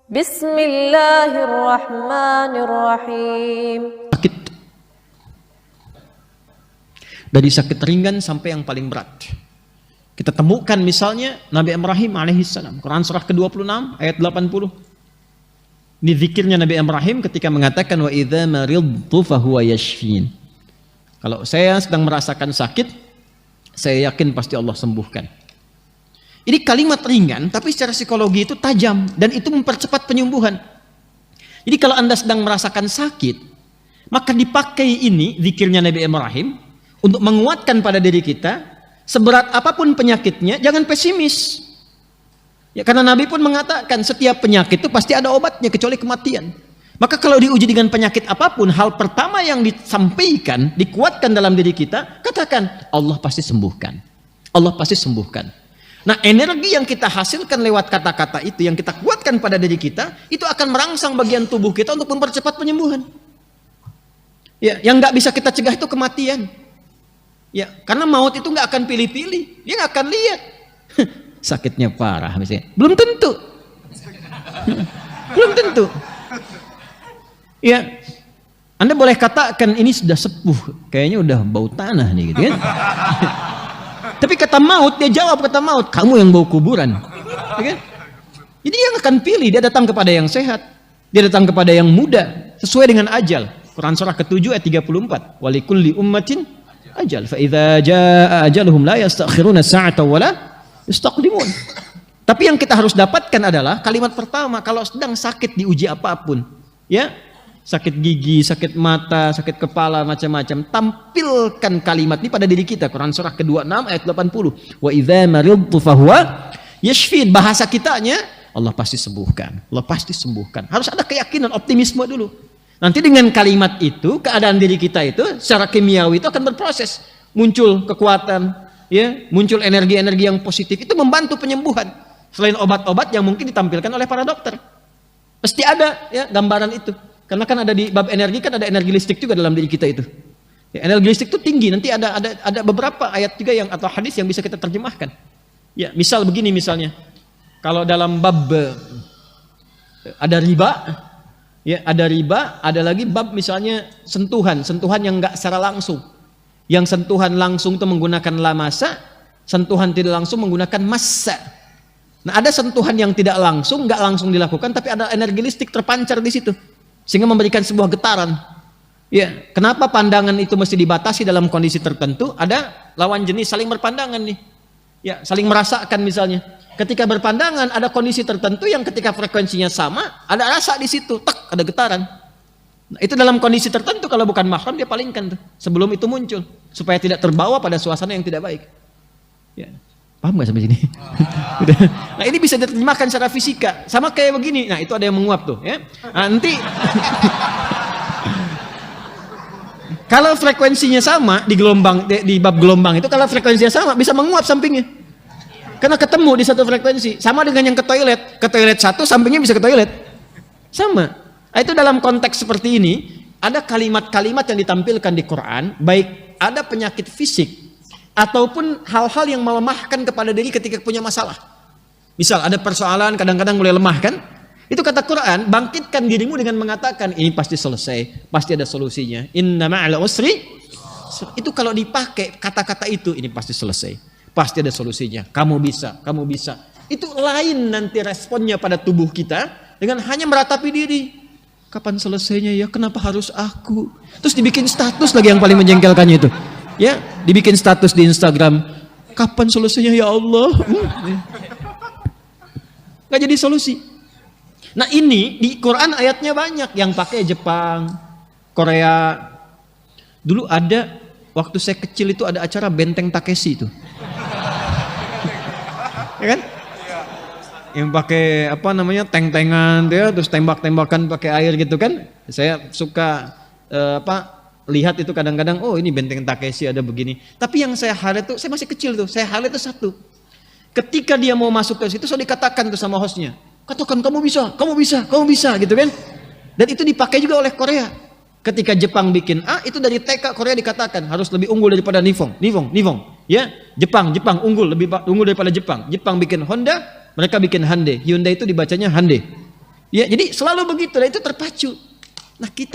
Bismillahirrahmanirrahim. Sakit. Dari sakit ringan sampai yang paling berat. Kita temukan misalnya Nabi Ibrahim alaihissalam. Quran surah ke-26 ayat 80. Ini zikirnya Nabi Ibrahim ketika mengatakan wa idza maridtu fahuwa yashfin. Kalau saya sedang merasakan sakit, saya yakin pasti Allah sembuhkan. Ini kalimat ringan tapi secara psikologi itu tajam dan itu mempercepat penyembuhan. Jadi kalau Anda sedang merasakan sakit, maka dipakai ini zikirnya Nabi Ibrahim untuk menguatkan pada diri kita, seberat apapun penyakitnya jangan pesimis. Ya, karena Nabi pun mengatakan setiap penyakit itu pasti ada obatnya kecuali kematian. Maka kalau diuji dengan penyakit apapun, hal pertama yang disampaikan, dikuatkan dalam diri kita, katakan Allah pasti sembuhkan. Allah pasti sembuhkan. Nah, energi yang kita hasilkan lewat kata-kata itu, yang kita kuatkan pada diri kita, itu akan merangsang bagian tubuh kita untuk mempercepat penyembuhan. Ya, yang nggak bisa kita cegah itu kematian. Ya, karena maut itu nggak akan pilih-pilih, dia nggak akan lihat sakitnya parah misalnya. Belum tentu. Belum tentu. Ya, Anda boleh katakan ini sudah sepuh, kayaknya udah bau tanah nih, gitu kan? Tapi kata maut, dia jawab kata maut, kamu yang bau kuburan. Ya kan? Jadi yang akan pilih, dia datang kepada yang sehat, dia datang kepada yang muda, sesuai dengan ajal. Quran surah ke-7 ayat 34. Walikulli ummatin ajal, fa idza jaa ajaluhum la yastakhiruna sa'atan wa la yastaqdimun. Tapi yang kita harus dapatkan adalah kalimat pertama, kalau sedang sakit diuji apapun, ya, sakit gigi, sakit mata, sakit kepala, macam-macam, tampilkan kalimat ini pada diri kita. Quran surah ke-26 ayat 80. Wa idza maridtu fahuwa yashfin. Bahasa kitanya, Allah pasti sembuhkan. Allah pasti sembuhkan. Harus ada keyakinan, optimisme dulu. Nanti dengan kalimat itu, keadaan diri kita itu secara kimiawi itu akan berproses, muncul kekuatan, ya, muncul energi-energi yang positif. Itu membantu penyembuhan. Selain obat-obat yang mungkin ditampilkan oleh para dokter. Pasti ada, ya, gambaran itu. Karena kan ada di bab energi, kan ada energi listrik juga dalam diri kita itu. Ya, energi listrik itu tinggi. Nanti ada beberapa ayat juga yang atau hadis yang bisa kita terjemahkan. Ya, misal begini misalnya. Kalau dalam bab ada riba, ya, ada riba, ada lagi bab misalnya sentuhan yang enggak secara langsung. Yang sentuhan langsung itu menggunakan lamasa, sentuhan tidak langsung menggunakan massa. Nah, ada sentuhan yang tidak langsung, enggak langsung dilakukan, tapi ada energi listrik terpancar di situ. Sehingga memberikan sebuah getaran. Ya, kenapa pandangan itu mesti dibatasi dalam kondisi tertentu? Ada lawan jenis saling berpandangan nih. Ya, saling merasakan misalnya. Ketika berpandangan ada kondisi tertentu yang ketika frekuensinya sama, ada rasa di situ, tak ada getaran. Nah, itu dalam kondisi tertentu kalau bukan mahram dia palingkan tuh sebelum itu muncul supaya tidak terbawa pada suasana yang tidak baik. Ya. Paham nggak sampai sini? Nah, ini bisa diterjemahkan secara fisika, sama kayak begini. Nah, itu ada yang menguap tuh, ya. Nah, nanti kalau frekuensinya sama di gelombang, di bab gelombang itu, kalau frekuensinya sama bisa menguap sampingnya, karena ketemu di satu frekuensi. Sama dengan yang ke toilet satu sampingnya bisa ke toilet, sama. Nah, itu dalam konteks seperti ini ada kalimat-kalimat yang ditampilkan di Quran, baik ada penyakit fisik ataupun hal-hal yang melemahkan kepada diri ketika punya masalah. Misal ada persoalan kadang-kadang mulai lemah kan? Itu kata Quran, bangkitkan dirimu dengan mengatakan ini pasti selesai, pasti ada solusinya. Inna ma'al usri. Itu kalau dipakai kata-kata itu, ini pasti selesai, pasti ada solusinya. Kamu bisa, kamu bisa. Itu lain nanti responnya pada tubuh kita dengan hanya meratapi diri. Kapan selesainya ya? Kenapa harus aku? Terus dibikin status lagi yang paling menjengkelkannya itu. Ya, dibikin status di Instagram, kapan solusinya ya Allah? Nggak jadi solusi. Nah, ini di Quran ayatnya banyak yang pakai Jepang, Korea. Dulu ada, waktu saya kecil itu ada acara Benteng Takeshi itu. Ya kan? Yang pakai apa namanya, tank-tankan dia, terus tembak-tembakan pakai air gitu kan. Saya suka lihat itu kadang-kadang, oh ini Benteng Takeshi ada begini. Tapi yang saya highlight tuh, saya masih kecil tuh, saya highlight itu satu. Ketika dia mau masuk ke situ, saya dikatakan tuh sama hostnya, katakan kamu bisa, kamu bisa, kamu bisa, gitu kan. Dan itu dipakai juga oleh Korea. Ketika Jepang bikin A, itu dari TK Korea dikatakan harus lebih unggul daripada Nihon. Ya, Jepang unggul, lebih unggul daripada Jepang. Jepang bikin Honda, mereka bikin Hyundai. Hyundai itu dibacanya Hyundai. Ya, jadi selalu begitu, itu terpacu. Nah, kita